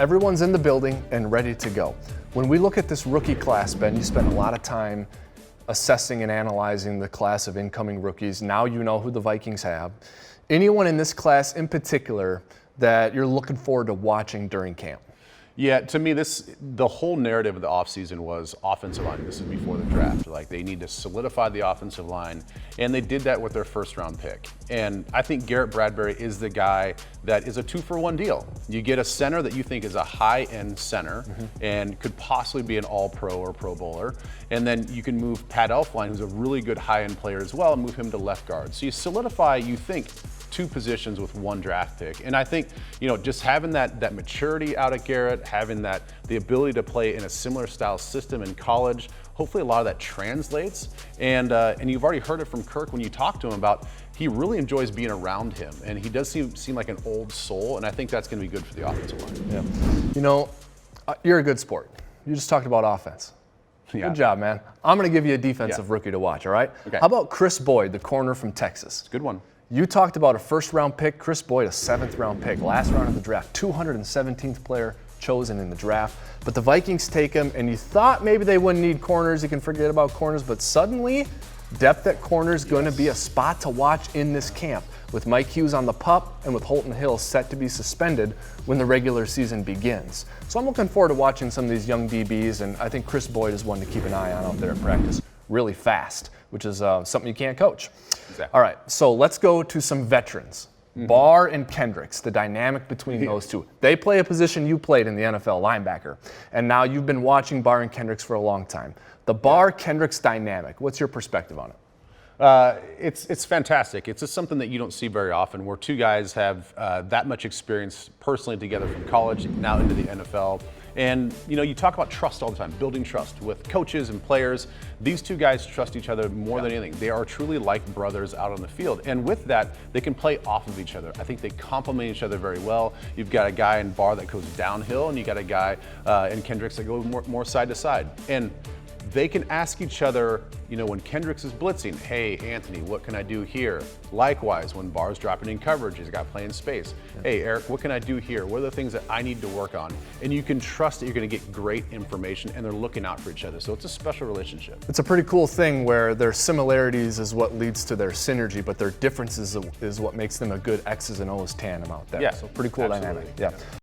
everyone's in the building and ready to go. When we look at this rookie class, Ben, you spent a lot of time assessing and analyzing the class of incoming rookies. Now you know who the Vikings have. Anyone in this class in particular that you're looking forward to watching during camp? Yeah, to me, the whole narrative of the offseason was offensive line. This is before the draft. Like, they need to solidify the offensive line, and they did that with their first-round pick. And I think Garrett Bradbury is the guy that is a 2-for-1 deal. You get a center that you think is a high-end center and could possibly be an all-pro or pro bowler, and then you can move Pat Elflein, who's a really good high-end player as well, and move him to left guard. So you solidify, you think, 2 positions with 1 draft pick. And I think, just having that maturity out of Garrett, having the ability to play in a similar style system in college, hopefully a lot of that translates. And you've already heard it from Kirk when you talk to him about he really enjoys being around him, and he does seem like an old soul, and I think that's going to be good for the offensive line. Yeah. You're a good sport. You just talked about offense. Yeah. Good job, man. I'm going to give you a defensive rookie to watch, all right? Okay. How about Chris Boyd, the corner from Texas? Good one. You talked about a first-round pick, Chris Boyd, a 7th-round pick, last round of the draft, 217th player chosen in the draft. But the Vikings take him, and you thought maybe they wouldn't need corners. You can forget about corners, but suddenly, depth at corner is going to be a spot to watch in this camp, with Mike Hughes on the PUP and with Holton Hill set to be suspended when the regular season begins. So I'm looking forward to watching some of these young DBs, and I think Chris Boyd is one to keep an eye on out there in practice. Really fast, which is something you can't coach. Exactly. All right, so let's go to some veterans. Barr and Kendricks, the dynamic between those two. They play a position you played in the NFL, linebacker, and now you've been watching Barr and Kendricks for a long time. The Barr-Kendricks dynamic, what's your perspective on it? It's fantastic. It's just something that you don't see very often, where 2 guys have that much experience personally together from college, now into the NFL. And, you talk about trust all the time, building trust with coaches and players. These 2 guys trust each other more than anything. They are truly like brothers out on the field. And with that, they can play off of each other. I think they complement each other very well. You've got a guy in Barr that goes downhill, and you got a guy in Kendricks that goes more side to side. And they can ask each other, when Kendricks is blitzing, hey, Anthony, what can I do here? Likewise, when Barr's dropping in coverage, he's got playing space. Hey, Eric, what can I do here? What are the things that I need to work on? And you can trust that you're going to get great information, and they're looking out for each other. So it's a special relationship. It's a pretty cool thing where their similarities is what leads to their synergy, but their differences is what makes them a good X's and O's tandem out there. Yeah, so pretty cool absolutely. dynamic. Yeah.